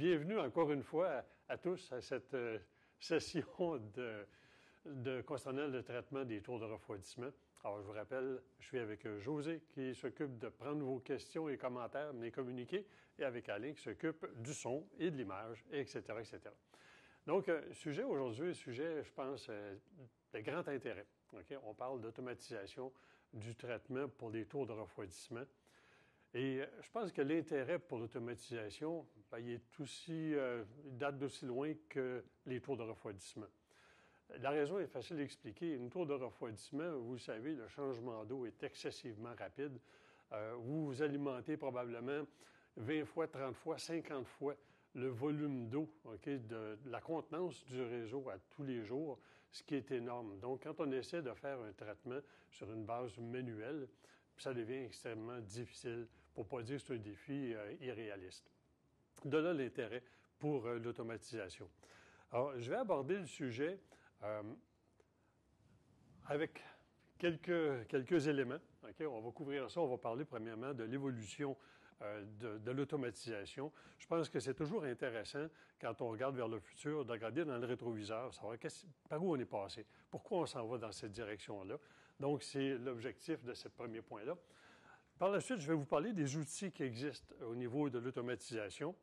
bienvenue encore une fois à tous à cette session concernant le traitement des tours de refroidissement. Alors, je vous rappelle, je suis avec José qui s'occupe de prendre vos questions et commentaires, me les communiquer, et avec Alain qui s'occupe du son et de l'image, etc., etc. Donc, sujet aujourd'hui, sujet, je pense, de grand intérêt. Okay? On parle d'automatisation du traitement pour les tours de refroidissement. Et je pense que l'intérêt pour l'automatisation, il est aussi, il date d'aussi loin que les tours de refroidissement. La raison est facile à expliquer. Une tour de refroidissement, vous le savez, le changement d'eau est excessivement rapide. Vous alimentez probablement 20 fois, 30 fois, 50 fois le volume d'eau, de la contenance du réseau à tous les jours, ce qui est énorme. Donc, quand on essaie de faire un traitement sur une base manuelle, ça devient extrêmement difficile, pour ne pas dire que c'est un défi irréaliste. De là l'intérêt pour l'automatisation. Alors, je vais aborder le sujet avec quelques éléments. Okay? On va couvrir ça. On va parler premièrement de l'évolution de l'automatisation. Je pense que c'est toujours intéressant, quand on regarde vers le futur, de regarder dans le rétroviseur, savoir par où on est passé, pourquoi on s'en va dans cette direction-là. Donc, c'est l'objectif de ce premier point-là. Par la suite, je vais vous parler des outils qui existent au niveau de l'automatisation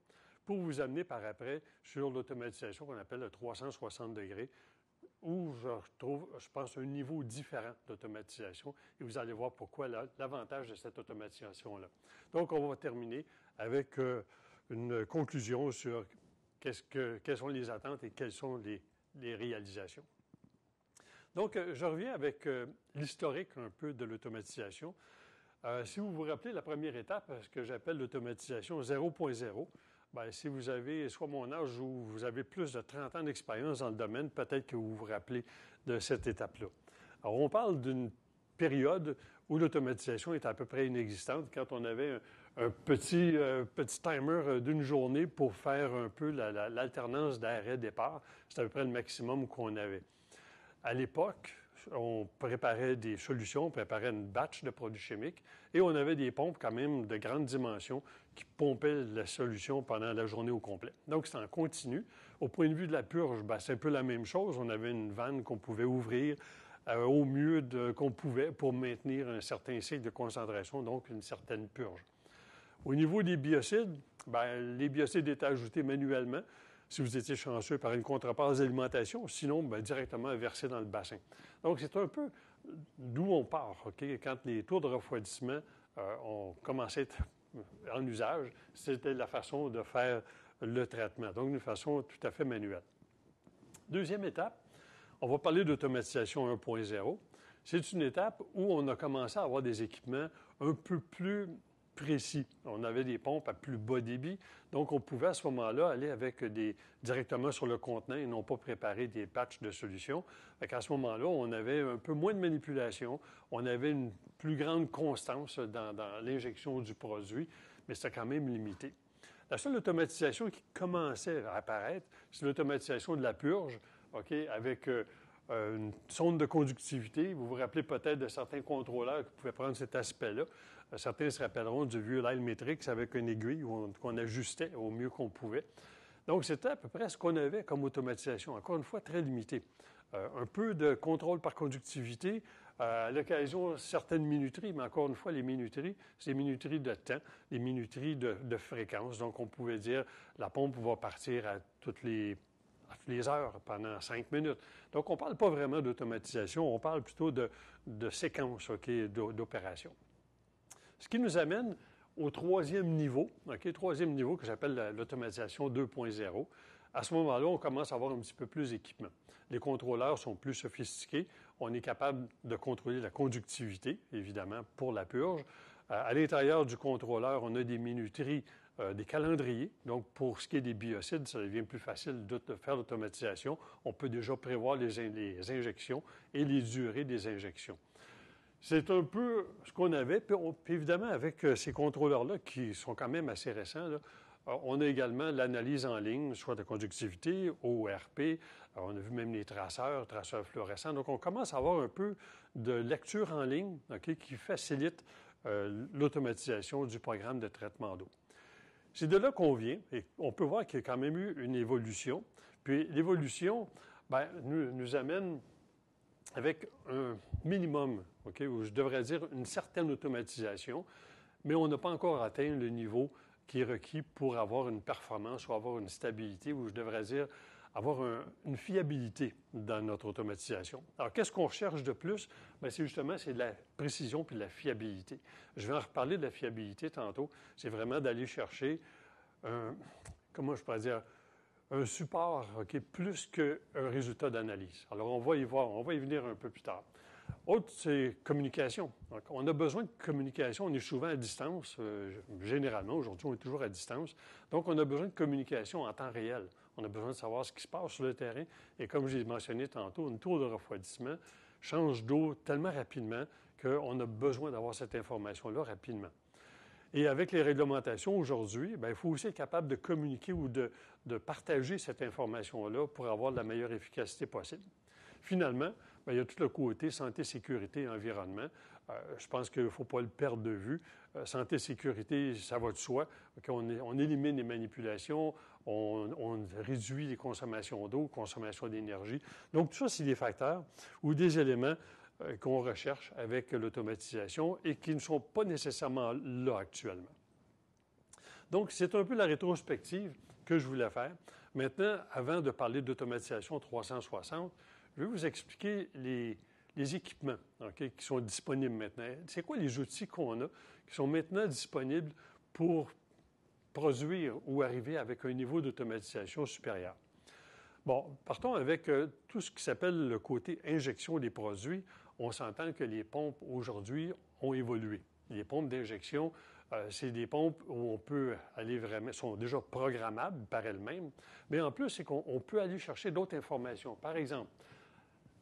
pour vous amener par après sur l'automatisation qu'on appelle le 360 degrés, où je retrouve, je pense, un niveau différent d'automatisation. Et vous allez voir pourquoi l'avantage de cette automatisation-là. Donc, on va terminer avec une conclusion sur quelles sont les attentes et quelles sont les réalisations. Donc, je reviens avec l'historique un peu de l'automatisation. Si vous vous rappelez la première étape, ce que j'appelle l'automatisation 0.0, bien, si vous avez soit mon âge ou vous avez plus de 30 ans d'expérience dans le domaine, peut-être que vous vous rappelez de cette étape-là. Alors, on parle d'une période où l'automatisation était à peu près inexistante, quand on avait un petit timer d'une journée pour faire un peu l'alternance d'arrêt-départ. C'était à peu près le maximum qu'on avait. À l'époque, on préparait des solutions, on préparait une batch de produits chimiques et on avait des pompes quand même de grande dimension qui pompaient la solution pendant la journée au complet. Donc, c'est en continu. Au point de vue de la purge, c'est un peu la même chose. On avait une vanne qu'on pouvait ouvrir au mieux qu'on pouvait pour maintenir un certain cycle de concentration, donc une certaine purge. Au niveau des biocides, les biocides étaient ajoutés manuellement, si vous étiez chanceux, par une contrepasse d'alimentation, sinon directement versé dans le bassin. Donc, c'est un peu d'où on part. Quand les tours de refroidissement ont commencé à être en usage, c'était la façon de faire le traitement, donc d'une façon tout à fait manuelle. Deuxième étape, on va parler d'automatisation 1.0. C'est une étape où on a commencé à avoir des équipements un peu plus précis. On avait des pompes à plus bas débit, donc on pouvait à ce moment-là aller avec directement sur le contenant et non pas préparer des patchs de solutions. À ce moment-là, on avait un peu moins de manipulation, on avait une plus grande constance dans l'injection du produit, mais c'était quand même limité. La seule automatisation qui commençait à apparaître, c'est l'automatisation de la purge, avec une sonde de conductivité. Vous vous rappelez peut-être de certains contrôleurs qui pouvaient prendre cet aspect-là. Certains se rappelleront du vieux Lyle Matrix avec une aiguille qu'on ajustait au mieux qu'on pouvait. Donc, c'était à peu près ce qu'on avait comme automatisation. Encore une fois, très limité. Un peu de contrôle par conductivité, à l'occasion certaines minuteries, mais encore une fois, les minuteries, c'est des minuteries de temps, des minuteries de fréquence. Donc, on pouvait dire la pompe va partir à toutes les heures pendant 5 minutes. Donc, on ne parle pas vraiment d'automatisation, on parle plutôt de séquence d'opération. Ce qui nous amène au troisième niveau que j'appelle l'automatisation 2.0. À ce moment-là, on commence à avoir un petit peu plus d'équipement. Les contrôleurs sont plus sophistiqués. On est capable de contrôler la conductivité, évidemment, pour la purge. À l'intérieur du contrôleur, on a des minuteries, des calendriers. Donc, pour ce qui est des biocides, ça devient plus facile de faire l'automatisation. On peut déjà prévoir les injections et les durées des injections. C'est un peu ce qu'on avait. Puis évidemment, avec ces contrôleurs-là, qui sont quand même assez récents, on a également l'analyse en ligne, soit de conductivité, ORP. On a vu même les traceurs fluorescents. Donc, on commence à avoir un peu de lecture en ligne qui facilite l'automatisation du programme de traitement d'eau. c'est de là qu'on vient, et on peut voir qu'il y a quand même eu une évolution. Puis l'évolution nous amène avec un minimum, OK, ou je devrais dire une certaine automatisation, mais on n'a pas encore atteint le niveau qui est requis pour avoir une performance ou avoir une stabilité, ou je devrais dire avoir une fiabilité dans notre automatisation. Alors, qu'est-ce qu'on recherche de plus? Bien, c'est de la précision puis de la fiabilité. Je vais en reparler de la fiabilité tantôt. C'est vraiment d'aller chercher comment je pourrais dire, un support, OK, plus qu'un résultat d'analyse. Alors, on va y venir un peu plus tard. Autre, c'est communication. Donc, on a besoin de communication. On est souvent à distance. Généralement, aujourd'hui, on est toujours à distance. Donc, on a besoin de communication en temps réel. On a besoin de savoir ce qui se passe sur le terrain. Et comme j'ai mentionné tantôt, une tour de refroidissement change d'eau tellement rapidement qu'on a besoin d'avoir cette information-là rapidement. Et avec les réglementations aujourd'hui, il faut aussi être capable de communiquer ou de partager cette information-là pour avoir de la meilleure efficacité possible. Finalement, il y a tout le côté santé, sécurité et environnement. Je pense qu'il ne faut pas le perdre de vue. Santé, sécurité, ça va de soi. On élimine les manipulations, on réduit les consommations d'eau, consommation d'énergie. Donc, tout ça, c'est des facteurs ou des éléments qu'on recherche avec l'automatisation et qui ne sont pas nécessairement là actuellement. Donc, c'est un peu la rétrospective que je voulais faire. Maintenant, avant de parler d'automatisation 360, je vais vous expliquer les équipements qui sont disponibles maintenant. C'est quoi les outils qu'on a qui sont maintenant disponibles pour produire ou arriver avec un niveau d'automatisation supérieur? Bon, partons avec tout ce qui s'appelle le côté injection des produits. On s'entend que les pompes aujourd'hui ont évolué. Les pompes d'injection, c'est des pompes où on peut aller vraiment, sont déjà programmables par elles-mêmes, mais en plus, c'est qu'on peut aller chercher d'autres informations. Par exemple,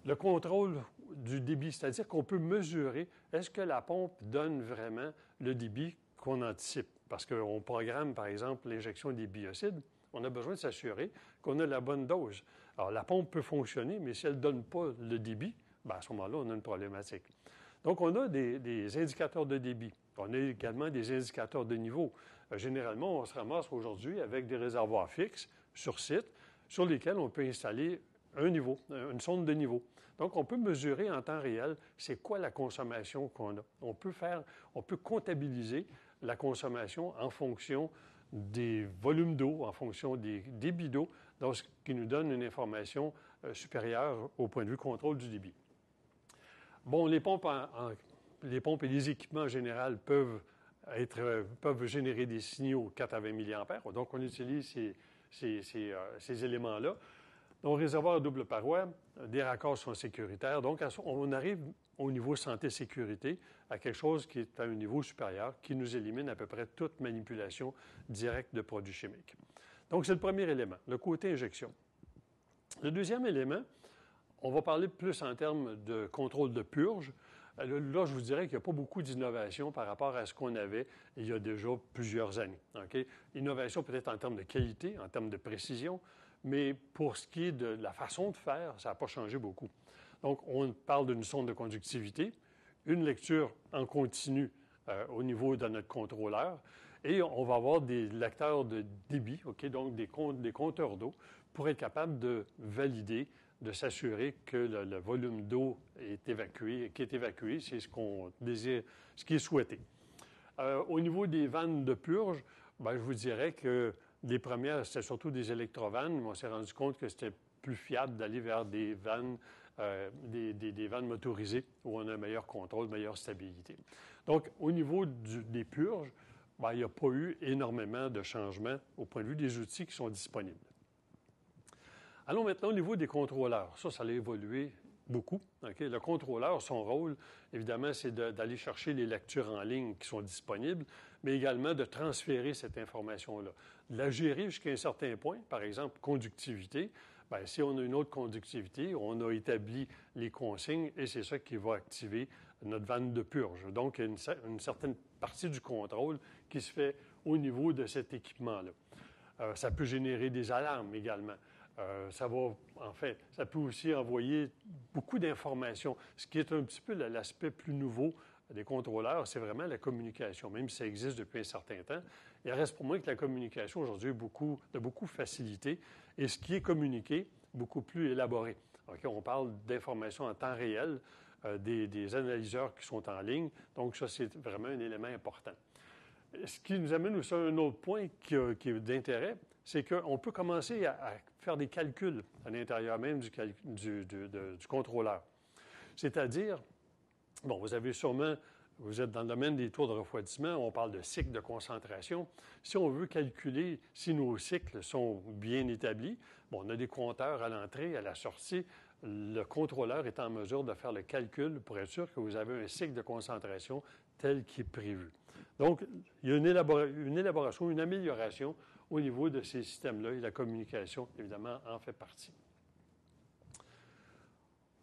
le contrôle du débit, c'est-à-dire qu'on peut mesurer est-ce que la pompe donne vraiment le débit qu'on anticipe. Parce qu'on programme, par exemple, l'injection des biocides, on a besoin de s'assurer qu'on a la bonne dose. Alors, la pompe peut fonctionner, mais si elle ne donne pas le débit, à ce moment-là, on a une problématique. Donc, on a des indicateurs de débit. On a également des indicateurs de niveau. Généralement, on se ramasse aujourd'hui avec des réservoirs fixes sur site sur lesquels on peut installer un niveau, une sonde de niveau. Donc, on peut mesurer en temps réel c'est quoi la consommation qu'on a. On peut comptabiliser la consommation en fonction des volumes d'eau, en fonction des débits d'eau, donc ce qui nous donne une information supérieure au point de vue contrôle du débit. Bon, les pompes et les équipements en général peuvent générer des signaux 4 à 20 mA. Donc, on utilise ces éléments-là. Donc, réservoir à double paroi, des raccords sont sécuritaires. Donc, on arrive au niveau santé-sécurité à quelque chose qui est à un niveau supérieur, qui nous élimine à peu près toute manipulation directe de produits chimiques. Donc, c'est le premier élément, le côté injection. Le deuxième élément, on va parler plus en termes de contrôle de purge. Là, je vous dirais qu'il n'y a pas beaucoup d'innovation par rapport à ce qu'on avait il y a déjà plusieurs années. Okay? Innovation peut-être en termes de qualité, en termes de précision, mais pour ce qui est de la façon de faire, ça n'a pas changé beaucoup. Donc, on parle d'une sonde de conductivité, une lecture en continu au niveau de notre contrôleur, et on va avoir des lecteurs de débit, okay? Donc des compteurs d'eau, pour être capable de valider, de s'assurer que le volume d'eau est évacué, c'est ce qu'on désire, ce qui est souhaité. Au niveau des vannes de purge, je vous dirais que les premières, c'était surtout des électrovannes, mais on s'est rendu compte que c'était plus fiable d'aller vers des vannes, des vannes motorisées où on a un meilleur contrôle, meilleure stabilité. Donc, au niveau des purges, il n'y a pas eu énormément de changements au point de vue des outils qui sont disponibles. Allons maintenant au niveau des contrôleurs. Ça a évolué beaucoup. Okay? Le contrôleur, son rôle, évidemment, c'est d'aller chercher les lectures en ligne qui sont disponibles, mais également de transférer cette information-là. De la gérer jusqu'à un certain point, par exemple, conductivité. Si on a une autre conductivité, on a établi les consignes et c'est ça qui va activer notre vanne de purge. Donc, il y a une certaine partie du contrôle qui se fait au niveau de cet équipement-là. Ça peut générer des alarmes également. Ça peut aussi envoyer beaucoup d'informations, ce qui est un petit peu l'aspect plus nouveau des contrôleurs, c'est vraiment la communication, même si ça existe depuis un certain temps. Il reste pour moi que la communication aujourd'hui de beaucoup facilité et ce qui est communiqué, beaucoup plus élaboré. Okay, on parle d'informations en temps réel, des analyseurs qui sont en ligne, donc ça, c'est vraiment un élément important. Ce qui nous amène aussi à un autre point qui est d'intérêt, c'est qu'on peut commencer à faire des calculs à l'intérieur même du contrôleur. C'est-à-dire, bon, vous avez sûrement, vous êtes dans le domaine des tours de refroidissement, on parle de cycle de concentration. Si on veut calculer si nos cycles sont bien établis, bon, on a des compteurs à l'entrée, à la sortie. Le contrôleur est en mesure de faire le calcul pour être sûr que vous avez un cycle de concentration tel qu'il est prévu. Donc, il y a une élaboration, une amélioration au niveau de ces systèmes-là et la communication, évidemment, en fait partie.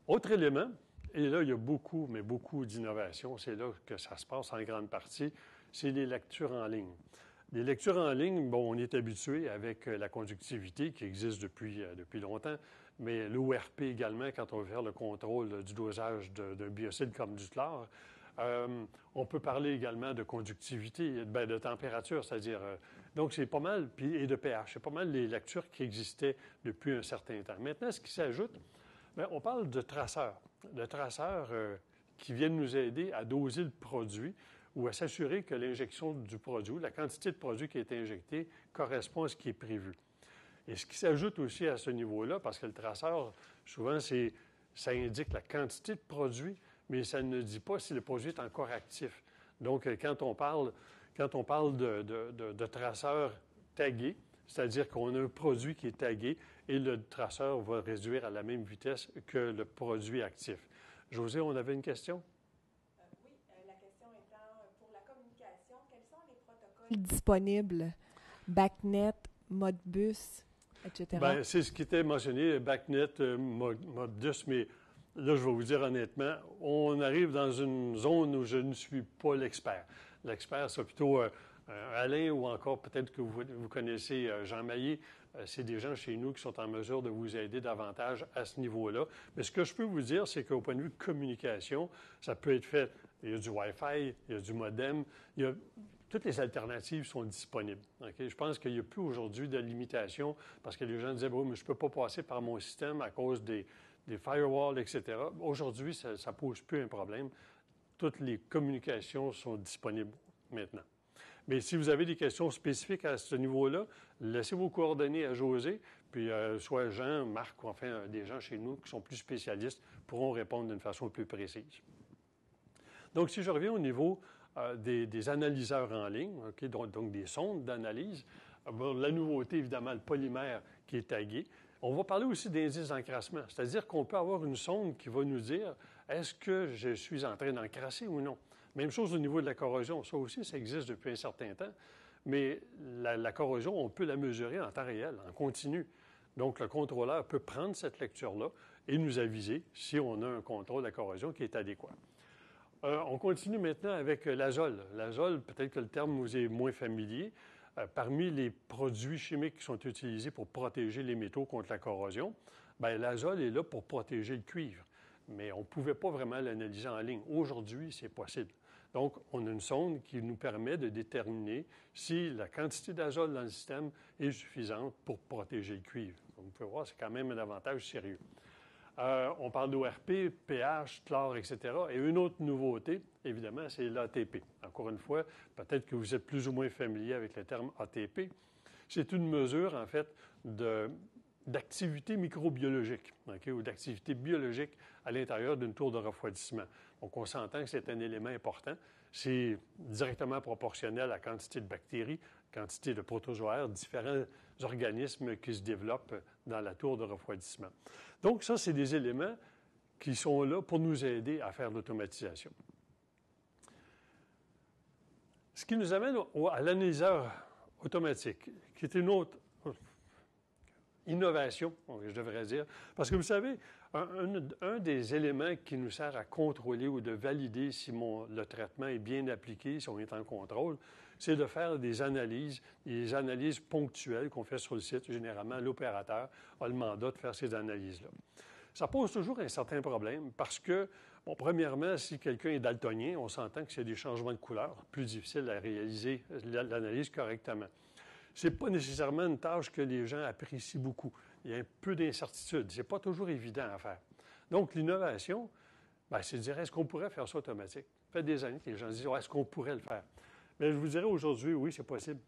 Autre élément, et là, il y a beaucoup, mais beaucoup d'innovations, c'est là que ça se passe en grande partie, c'est les lectures en ligne. Les lectures en ligne, bon, on est habitué avec la conductivité qui existe depuis longtemps, mais l'ORP également, quand on veut faire le contrôle du dosage d'un biocide comme du chlore. On peut parler également de conductivité, de température, c'est-à-dire, donc c'est pas mal, et de pH, c'est pas mal les lectures qui existaient depuis un certain temps. Maintenant, ce qui s'ajoute, bien, on parle de traceurs qui viennent nous aider à doser le produit ou à s'assurer que l'injection du produit, la quantité de produit qui est injectée, correspond à ce qui est prévu. Et ce qui s'ajoute aussi à ce niveau-là, parce que le traceur, souvent, ça indique la quantité de produit, mais ça ne dit pas si le produit est encore actif. Donc, quand on parle de traceur tagué, c'est-à-dire qu'on a un produit qui est tagué et le traceur va réduire à la même vitesse que le produit actif. José, on avait une question? Oui, la question étant, pour la communication, quels sont les protocoles disponibles? BACnet, Modbus, etc. Bien, c'est ce qui était mentionné, BACnet, Modbus, mais là, je vais vous dire honnêtement, on arrive dans une zone où je ne suis pas l'expert. L'expert, c'est plutôt Alain ou encore peut-être que vous connaissez Jean Maillé. C'est des gens chez nous qui sont en mesure de vous aider davantage à ce niveau-là. Mais ce que je peux vous dire, c'est qu'au point de vue de communication, ça peut être fait. Il y a du Wi-Fi, il y a du modem, toutes les alternatives sont disponibles. Okay? Je pense qu'il n'y a plus aujourd'hui de limitation parce que les gens disaient, bon, mais je ne peux pas passer par mon système à cause des firewalls, etc. Aujourd'hui, ça ne pose plus un problème. Toutes les communications sont disponibles maintenant. Mais si vous avez des questions spécifiques à ce niveau-là, laissez vos coordonnées à José, puis soit Jean, Marc, ou enfin des gens chez nous qui sont plus spécialistes pourront répondre d'une façon plus précise. Donc, si je reviens au niveau des analyseurs en ligne, okay, donc des sondes d'analyse, la nouveauté, évidemment, le polymère qui est tagué. On va parler aussi d'indices d'encrassement, c'est-à-dire qu'on peut avoir une sonde qui va nous dire est-ce que je suis en train d'encrasser ou non. Même chose au niveau de la corrosion. Ça aussi, ça existe depuis un certain temps. Mais la corrosion, on peut la mesurer en temps réel, en continu. Donc, le contrôleur peut prendre cette lecture-là et nous aviser si on a un contrôle de la corrosion qui est adéquat. On continue maintenant avec l'azole. L'azole, peut-être que le terme vous est moins familier. Parmi les produits chimiques qui sont utilisés pour protéger les métaux contre la corrosion, bien, l'azole est là pour protéger le cuivre. Mais on ne pouvait pas vraiment l'analyser en ligne. Aujourd'hui, c'est possible. Donc, on a une sonde qui nous permet de déterminer si la quantité d'azole dans le système est suffisante pour protéger le cuivre. Donc, vous pouvez voir, c'est quand même un avantage sérieux. On parle d'ORP, pH, chlore, etc. Et une autre nouveauté, évidemment, c'est l'ATP. Encore une fois, peut-être que vous êtes plus ou moins familier avec le terme ATP. C'est une mesure, en fait, d'activité microbiologique, okay, ou d'activité biologique à l'intérieur d'une tour de refroidissement. Donc, on s'entend que c'est un élément important. C'est directement proportionnel à la quantité de bactéries, quantité de protozoaires, différents organismes qui se développent dans la tour de refroidissement. Donc, ça, c'est des éléments qui sont là pour nous aider à faire l'automatisation. Ce qui nous amène à l'analyseur automatique, qui est une autre innovation, je devrais dire. Parce que vous savez, un des éléments qui nous sert à contrôler ou de valider si le traitement est bien appliqué, si on est en contrôle, c'est de faire des analyses ponctuelles qu'on fait sur le site. Généralement, l'opérateur a le mandat de faire ces analyses-là. Ça pose toujours un certain problème parce que Bon, premièrement, si quelqu'un est daltonien, on s'entend que c'est des changements de couleur, plus difficile à réaliser l'analyse correctement. Ce n'est pas nécessairement une tâche que les gens apprécient beaucoup. Il y a un peu d'incertitude. Ce n'est pas toujours évident à faire. Donc, l'innovation, c'est de dire, est-ce qu'on pourrait faire ça automatique? Ça fait des années que les gens disent, est-ce qu'on pourrait le faire? Mais je vous dirais aujourd'hui, oui, c'est possible.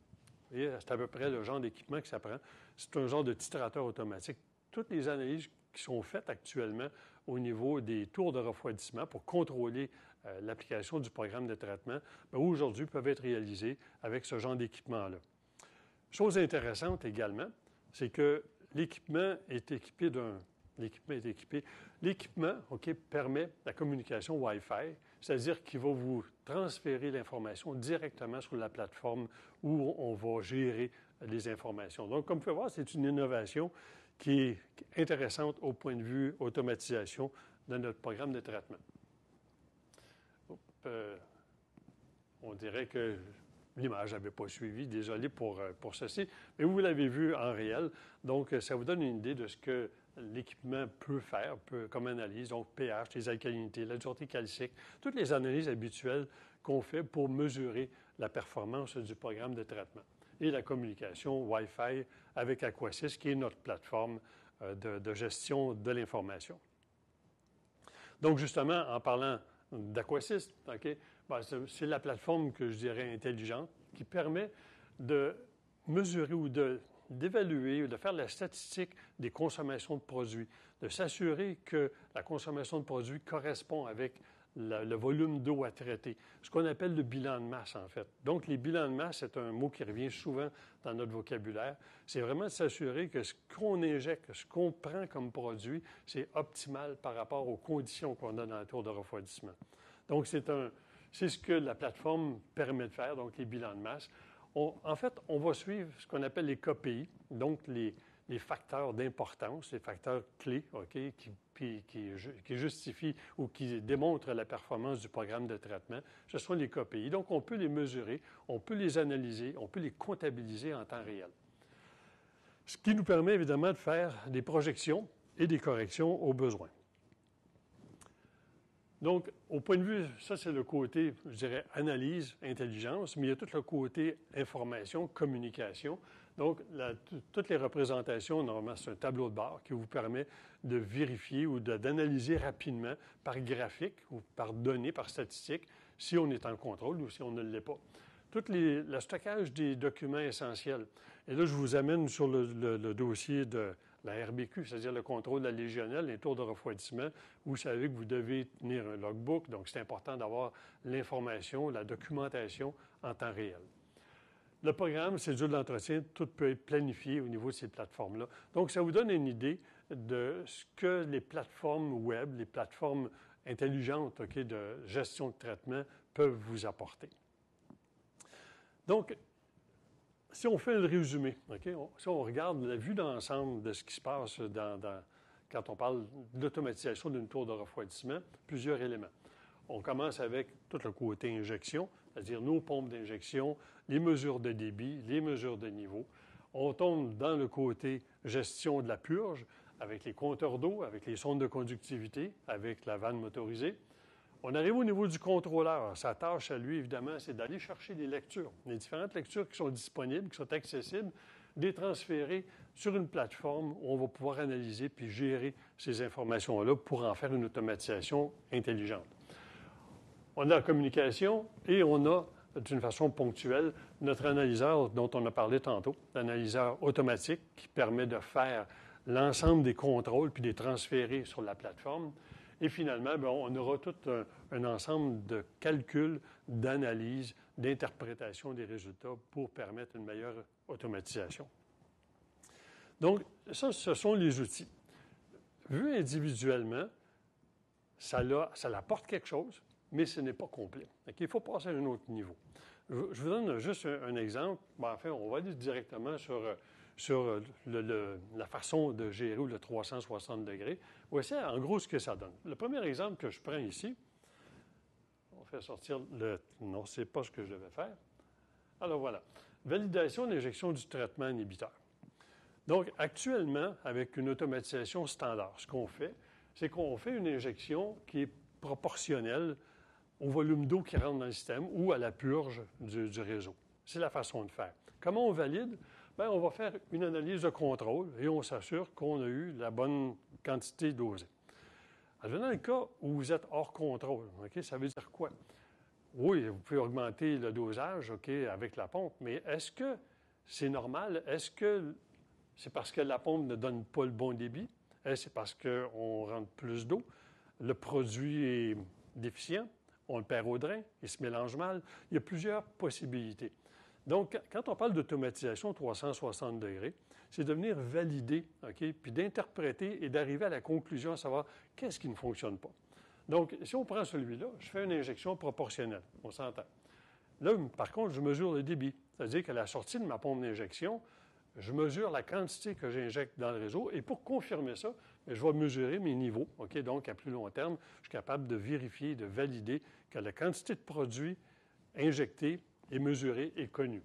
C'est à peu près le genre d'équipement que ça prend. C'est un genre de titrateur automatique. Toutes les analyses qui sont faites actuellement au niveau des tours de refroidissement pour contrôler l'application du programme de traitement, aujourd'hui peuvent être réalisées avec ce genre d'équipement-là. Chose intéressante également, c'est que l'équipement, permet la communication Wi-Fi, c'est-à-dire qu'il va vous transférer l'information directement sur la plateforme où on va gérer les informations. Donc, comme vous pouvez voir, c'est une innovation qui est intéressante au point de vue automatisation de notre programme de traitement. On dirait que l'image n'avait pas suivi, désolé pour ceci, mais vous l'avez vu en réel. Donc, ça vous donne une idée de ce que l'équipement peut faire comme analyse, donc pH, les alcalinités, la dureté calcique, toutes les analyses habituelles qu'on fait pour mesurer la performance du programme de traitement. Et la communication Wi-Fi avec Aquasys, qui est notre plateforme de gestion de l'information. Donc, justement, en parlant d'Aquasys, c'est la plateforme que je dirais intelligente qui permet de mesurer ou d'évaluer ou de faire la statistique des consommations de produits, de s'assurer que la consommation de produits correspond avec le volume d'eau à traiter, ce qu'on appelle le bilan de masse, en fait. Donc, les bilans de masse, c'est un mot qui revient souvent dans notre vocabulaire. C'est vraiment de s'assurer que ce qu'on injecte, ce qu'on prend comme produit, c'est optimal par rapport aux conditions qu'on a dans la tour de refroidissement. Donc, c'est ce que la plateforme permet de faire, donc les bilans de masse. En fait, on va suivre ce qu'on appelle les KPI, donc les facteurs d'importance, les facteurs clés, qui justifient ou qui démontrent la performance du programme de traitement. Ce sont les KPI. Donc, on peut les mesurer, on peut les analyser, on peut les comptabiliser en temps réel. Ce qui nous permet évidemment de faire des projections et des corrections aux besoins. Donc, au point de vue, ça c'est le côté, je dirais, analyse, intelligence, mais il y a tout le côté information, communication. Donc, toutes les représentations, normalement, c'est un tableau de bord qui vous permet de vérifier ou d'analyser rapidement par graphique ou par données, par statistique, si on est en contrôle ou si on ne l'est pas. Le stockage des documents essentiels. Et là, je vous amène sur le dossier de la RBQ, c'est-à-dire le contrôle de la Légionelle, les tours de refroidissement. Vous savez que vous devez tenir un logbook, donc c'est important d'avoir l'information, la documentation en temps réel. Le programme, cédule d'entretien, tout peut être planifié au niveau de ces plateformes-là. Donc, ça vous donne une idée de ce que les plateformes web, les plateformes intelligentes de gestion de traitement peuvent vous apporter. Donc, si on fait le résumé, si on regarde la vue d'ensemble de ce qui se passe quand on parle d'automatisation d'une tour de refroidissement, plusieurs éléments. On commence avec tout le côté injection, c'est-à-dire nos pompes d'injection, les mesures de débit, les mesures de niveau. On tombe dans le côté gestion de la purge, avec les compteurs d'eau, avec les sondes de conductivité, avec la vanne motorisée. On arrive au niveau du contrôleur. Sa tâche à lui, évidemment, c'est d'aller chercher des lectures, les différentes lectures qui sont disponibles, qui sont accessibles, de les transférer sur une plateforme où on va pouvoir analyser puis gérer ces informations-là pour en faire une automatisation intelligente. On a la communication et on a, d'une façon ponctuelle, notre analyseur dont on a parlé tantôt, l'analyseur automatique qui permet de faire l'ensemble des contrôles puis de les transférer sur la plateforme. Et finalement, on aura tout un ensemble de calculs, d'analyses, d'interprétation des résultats pour permettre une meilleure automatisation. Donc, ça, ce sont les outils. Vu individuellement, ça apporte quelque chose, mais ce n'est pas complet. Donc, il faut passer à un autre niveau. Je vous donne juste un exemple. Enfin, on va aller directement sur la façon de gérer le 360 degrés. Voici en gros ce que ça donne. Le premier exemple que je prends ici, on fait sortir non, ce n'est pas ce que je devais faire. Alors voilà, validation d'injection du traitement inhibiteur. Donc actuellement, avec une automatisation standard, ce qu'on fait, c'est qu'on fait une injection qui est proportionnelle au volume d'eau qui rentre dans le système ou à la purge du réseau. C'est la façon de faire. Comment on valide? Bien, on va faire une analyse de contrôle et on s'assure qu'on a eu la bonne quantité dosée. Alors, dans le cas où vous êtes hors contrôle, okay, ça veut dire quoi? Oui, vous pouvez augmenter le dosage, OK, avec la pompe, mais est-ce que c'est normal? Est-ce que c'est parce que la pompe ne donne pas le bon débit? Est-ce que c'est parce qu'on rentre plus d'eau? Le produit est déficient? On le perd au drain? Il se mélange mal? Il y a plusieurs possibilités. Donc, quand on parle d'automatisation 360 degrés, c'est de venir valider, OK, puis d'interpréter et d'arriver à la conclusion à savoir qu'est-ce qui ne fonctionne pas. Donc, si on prend celui-là, je fais une injection proportionnelle, on s'entend. Là, par contre, je mesure le débit. C'est-à-dire qu'à la sortie de ma pompe d'injection, je mesure la quantité que j'injecte dans le réseau et pour confirmer ça, je vais mesurer mes niveaux. OK? Donc, à plus long terme, je suis capable de vérifier, de valider que la quantité de produit injecté et mesuré est connue.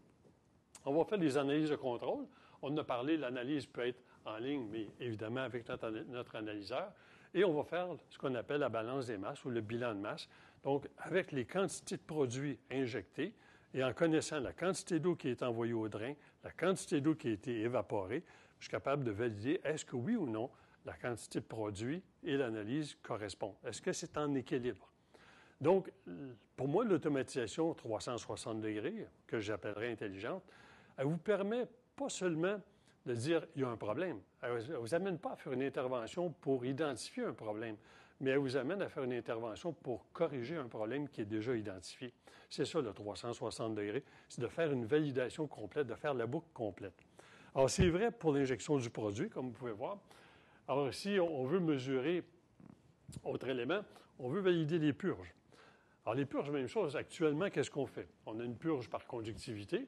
On va faire des analyses de contrôle. On en a parlé, l'analyse peut être en ligne, mais évidemment avec notre analyseur. Et on va faire ce qu'on appelle la balance des masses ou le bilan de masse. Donc, avec les quantités de produits injectés et en connaissant la quantité d'eau qui est envoyée au drain, la quantité d'eau qui a été évaporée, je suis capable de valider est-ce que oui ou non la quantité de produits et l'analyse correspondent. Est-ce que c'est en équilibre? Donc, pour moi, l'automatisation 360 degrés, que j'appellerais intelligente, elle vous permet pas seulement de dire il y a un problème. Elle ne vous amène pas à faire une intervention pour identifier un problème, mais elle vous amène à faire une intervention pour corriger un problème qui est déjà identifié. C'est ça, le 360 degrés, c'est de faire une validation complète, de faire la boucle complète. Alors, c'est vrai pour l'injection du produit, comme vous pouvez voir. Alors, si on veut mesurer autre élément, on veut valider les purges. Alors, les purges, même chose. Actuellement, qu'est-ce qu'on fait? On a une purge par conductivité.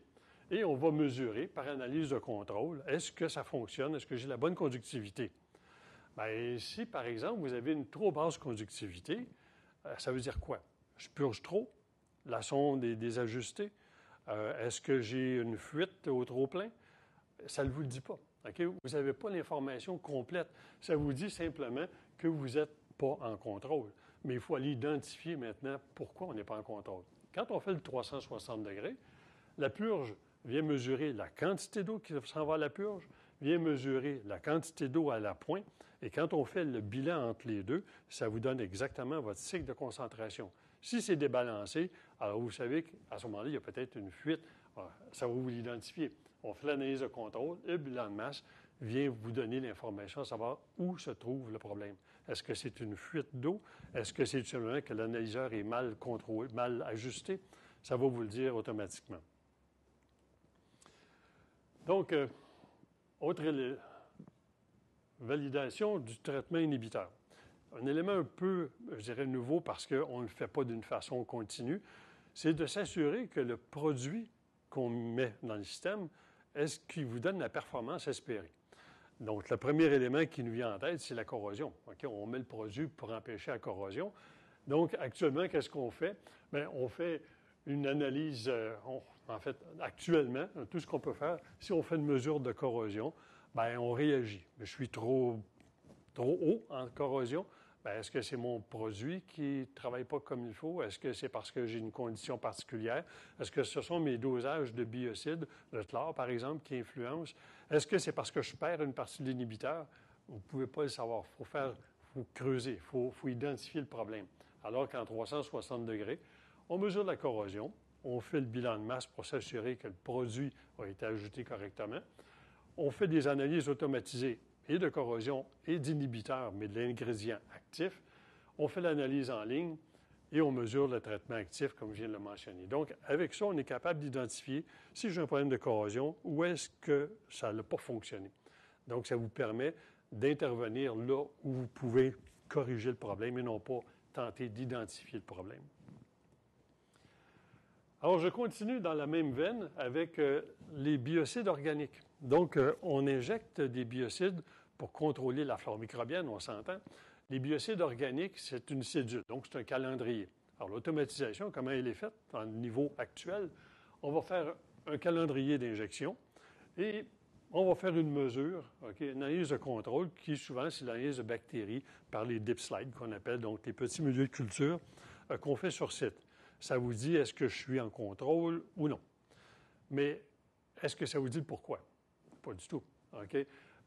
Et on va mesurer par analyse de contrôle, est-ce que ça fonctionne, est-ce que j'ai la bonne conductivité? Bien, si, par exemple, vous avez une trop basse conductivité, ça veut dire quoi? Je purge trop, la sonde est désajustée, est-ce que j'ai une fuite au trop-plein? Ça ne vous le dit pas. Okay? Vous n'avez pas l'information complète. Ça vous dit simplement que vous n'êtes pas en contrôle. Mais il faut aller identifier maintenant pourquoi on n'est pas en contrôle. Quand on fait le 360 degrés, la purge vient mesurer la quantité d'eau qui s'en va à la purge, vient mesurer la quantité d'eau à la pointe, et quand on fait le bilan entre les deux, ça vous donne exactement votre cycle de concentration. Si c'est débalancé, alors vous savez qu'à ce moment-là, il y a peut-être une fuite. Ça va vous l'identifier. On fait l'analyse de contrôle, et le bilan de masse vient vous donner l'information à savoir où se trouve le problème. Est-ce que c'est une fuite d'eau? Est-ce que c'est tout simplement que l'analyseur est mal contrôlé, mal ajusté? Ça va vous le dire automatiquement. Donc, autre validation du traitement inhibiteur. Un élément un peu, je dirais, nouveau parce qu'on ne le fait pas d'une façon continue, c'est de s'assurer que le produit qu'on met dans le système est ce qui vous donne la performance espérée. Donc, le premier élément qui nous vient en tête, c'est la corrosion. Okay? On met le produit pour empêcher la corrosion. Donc, actuellement, qu'est-ce qu'on fait? Bien, on fait une analyse, en fait, actuellement, tout ce qu'on peut faire, si on fait une mesure de corrosion, bien, on réagit. Je suis trop haut en corrosion. Bien, est-ce que c'est mon produit qui ne travaille pas comme il faut? Est-ce que c'est parce que j'ai une condition particulière? Est-ce que ce sont mes dosages de biocides, le chlore, par exemple, qui influencent? Est-ce que c'est parce que je perds une partie de l'inhibiteur? Vous ne pouvez pas le savoir. Il faut creuser, il faut identifier le problème. Alors qu'en 360 degrés, on mesure la corrosion, on fait le bilan de masse pour s'assurer que le produit a été ajouté correctement. On fait des analyses automatisées et de corrosion et d'inhibiteurs, mais de l'ingrédient actif. On fait l'analyse en ligne et on mesure le traitement actif, comme je viens de le mentionner. Donc, avec ça, on est capable d'identifier si j'ai un problème de corrosion, où est-ce que ça n'a pas fonctionné. Donc, ça vous permet d'intervenir là où vous pouvez corriger le problème et non pas tenter d'identifier le problème. Alors, je continue dans la même veine avec les biocides organiques. Donc, on injecte des biocides pour contrôler la flore microbienne, on s'entend. Les biocides organiques, c'est une cédule, donc c'est un calendrier. Alors, l'automatisation, comment elle est faite dans le niveau actuel? On va faire un calendrier d'injection et on va faire une mesure, une analyse de contrôle, qui souvent, c'est l'analyse de bactéries par les dip slides, qu'on appelle donc les petits milieux de culture qu'on fait sur site. Ça vous dit est-ce que je suis en contrôle ou non. Mais est-ce que ça vous dit le pourquoi? Pas du tout.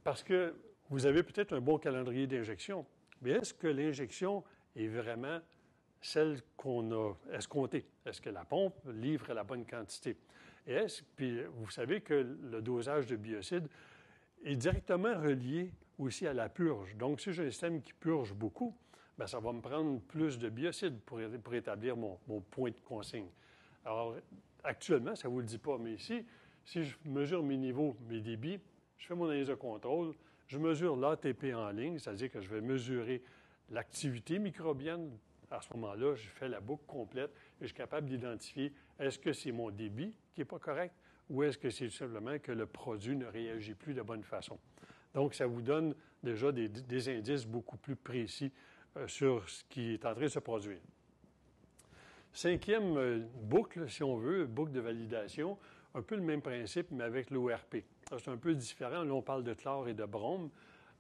Parce que vous avez peut-être un bon calendrier d'injection, mais est-ce que l'injection est vraiment celle qu'on a escomptée? Est-ce que la pompe livre la bonne quantité? Puis vous savez que le dosage de biocides est directement relié aussi à la purge. Donc, si j'ai un système qui purge beaucoup, bien, ça va me prendre plus de biocides pour établir mon point de consigne. Alors, actuellement, ça ne vous le dit pas, mais ici, si je mesure mes niveaux, mes débits, je fais mon analyse de contrôle, je mesure l'ATP en ligne, c'est-à-dire que je vais mesurer l'activité microbienne. À ce moment-là, je fais la boucle complète et je suis capable d'identifier est-ce que c'est mon débit qui n'est pas correct ou est-ce que c'est tout simplement que le produit ne réagit plus de bonne façon. Donc, ça vous donne déjà des indices beaucoup plus précis sur ce qui est en train de se produire. Cinquième boucle, si on veut, boucle de validation, un peu le même principe, mais avec l'ORP. C'est un peu différent. Là, on parle de chlore et de brome.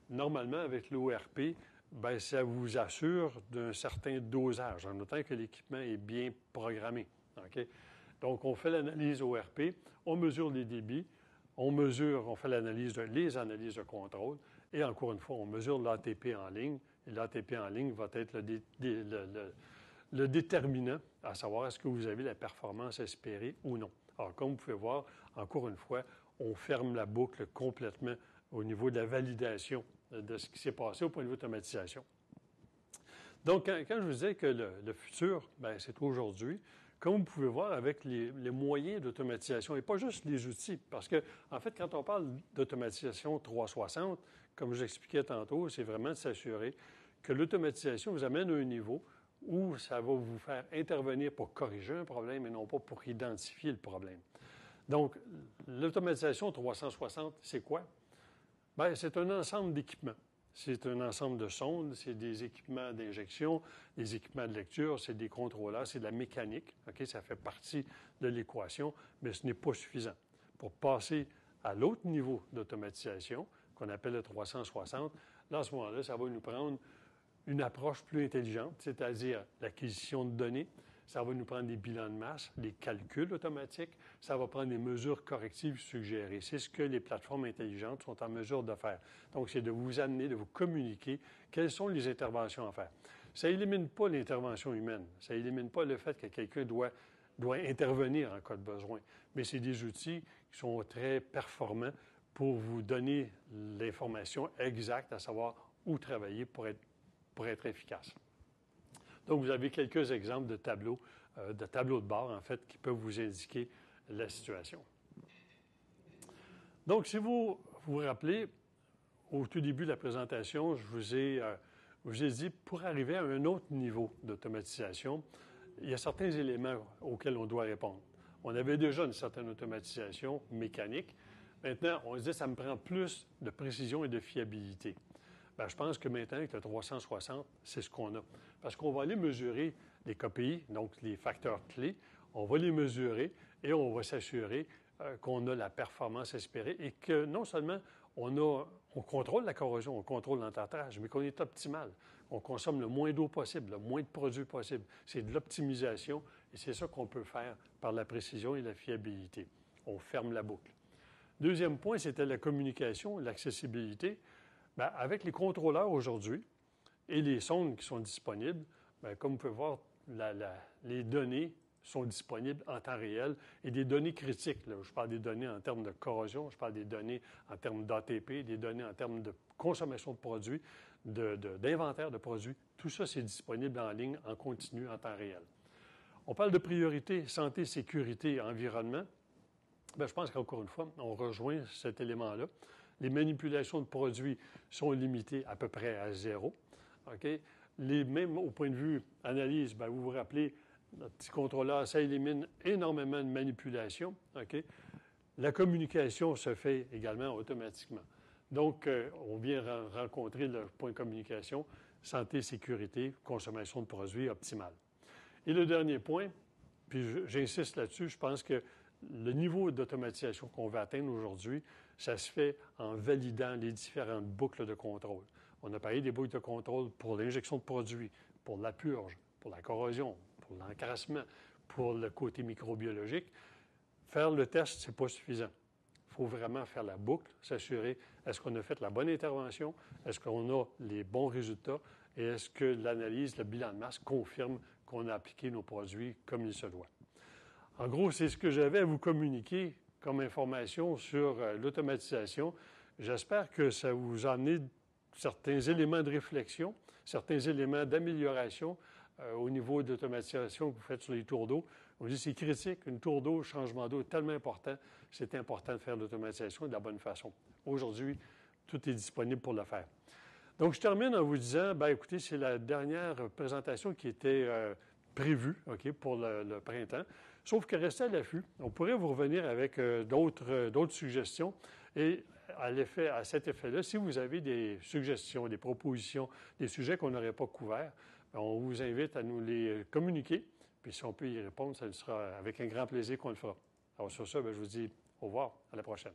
Normalement, avec l'ORP, bien, ça vous assure d'un certain dosage, en notant que l'équipement est bien programmé. Donc, on fait l'analyse ORP, on mesure les débits, on fait les analyses de contrôle, et encore une fois, on mesure l'ATP en ligne, et l'ATP en ligne va être le déterminant à savoir est-ce que vous avez la performance espérée ou non. Alors, comme vous pouvez voir, encore une fois, on ferme la boucle complètement au niveau de la validation de ce qui s'est passé au point de vue automatisation. Donc, quand je vous disais que le futur, bien, c'est aujourd'hui, comme vous pouvez voir avec les moyens d'automatisation, et pas juste les outils, parce que, en fait, quand on parle d'automatisation 360, comme je l'expliquais tantôt, c'est vraiment de s'assurer que l'automatisation vous amène à un niveau où ça va vous faire intervenir pour corriger un problème et non pas pour identifier le problème. Donc, l'automatisation 360, c'est quoi? Bien, c'est un ensemble d'équipements. C'est un ensemble de sondes, c'est des équipements d'injection, des équipements de lecture, c'est des contrôleurs, c'est de la mécanique. Ça fait partie de l'équation, mais ce n'est pas suffisant. Pour passer à l'autre niveau d'automatisation, qu'on appelle le 360, là, à ce moment-là, ça va nous prendre une approche plus intelligente, c'est-à-dire l'acquisition de données. Ça va nous prendre des bilans de masse, des calculs automatiques. Ça va prendre des mesures correctives suggérées. C'est ce que les plateformes intelligentes sont en mesure de faire. Donc, c'est de vous amener, de vous communiquer quelles sont les interventions à faire. Ça n'élimine pas l'intervention humaine. Ça n'élimine pas le fait que quelqu'un doit intervenir en cas de besoin. Mais c'est des outils qui sont très performants pour vous donner l'information exacte, à savoir où travailler pour être efficace. Donc, vous avez quelques exemples de tableaux de bord, en fait, qui peuvent vous indiquer la situation. Donc, si vous vous rappelez, au tout début de la présentation, je vous ai dit, pour arriver à un autre niveau d'automatisation, il y a certains éléments auxquels on doit répondre. On avait déjà une certaine automatisation mécanique. Maintenant, on se dit, ça me prend plus de précision et de fiabilité. Bien, je pense que maintenant, avec le 360, c'est ce qu'on a. Parce qu'on va aller mesurer les KPI, donc les facteurs clés, on va les mesurer et on va s'assurer qu'on a la performance espérée et que non seulement on contrôle la corrosion, on contrôle l'entartrage, mais qu'on est optimal. On consomme le moins d'eau possible, le moins de produits possible. C'est de l'optimisation et c'est ça qu'on peut faire par la précision et la fiabilité. On ferme la boucle. Deuxième point, c'était la communication, l'accessibilité. Bien, avec les contrôleurs aujourd'hui et les sondes qui sont disponibles, bien, comme vous pouvez voir, les données sont disponibles en temps réel et des données critiques. Là, je parle des données en termes de corrosion, je parle des données en termes d'ATP, des données en termes de consommation de produits, d'inventaire de produits. Tout ça, c'est disponible en ligne, en continu, en temps réel. On parle de priorité, santé, sécurité, environnement. Bien, je pense qu'encore une fois, on rejoint cet élément-là. Les manipulations de produits sont limitées à peu près à 0. Même au point de vue analyse, bien, vous vous rappelez, notre petit contrôleur, ça élimine énormément de manipulations. La communication se fait également automatiquement. Donc, on vient rencontrer le point de communication, santé, sécurité, consommation de produits optimale. Et le dernier point, puis j'insiste là-dessus, je pense que le niveau d'automatisation qu'on veut atteindre aujourd'hui, ça se fait en validant les différentes boucles de contrôle. On a parlé des boucles de contrôle pour l'injection de produits, pour la purge, pour la corrosion, pour l'encrassement, pour le côté microbiologique. Faire le test, ce n'est pas suffisant. Il faut vraiment faire la boucle, s'assurer est-ce qu'on a fait la bonne intervention, est-ce qu'on a les bons résultats et est-ce que l'analyse, le bilan de masse confirme qu'on a appliqué nos produits comme il se doit. En gros, c'est ce que j'avais à vous communiquer comme information sur l'automatisation. J'espère que ça vous a amené certains éléments de réflexion, certains éléments d'amélioration au niveau d'automatisation que vous faites sur les tours d'eau. On dit c'est critique, une tour d'eau, changement d'eau est tellement important, c'est important de faire l'automatisation de la bonne façon. Aujourd'hui, tout est disponible pour le faire. Donc, je termine en vous disant, bien, écoutez, c'est la dernière présentation qui était prévue pour le printemps, sauf que restez à l'affût. On pourrait vous revenir avec d'autres suggestions et à cet effet-là, si vous avez des suggestions, des propositions, des sujets qu'on n'aurait pas couverts, on vous invite à nous les communiquer. Puis si on peut y répondre, ça sera avec un grand plaisir qu'on le fera. Alors sur ça, je vous dis au revoir, à la prochaine.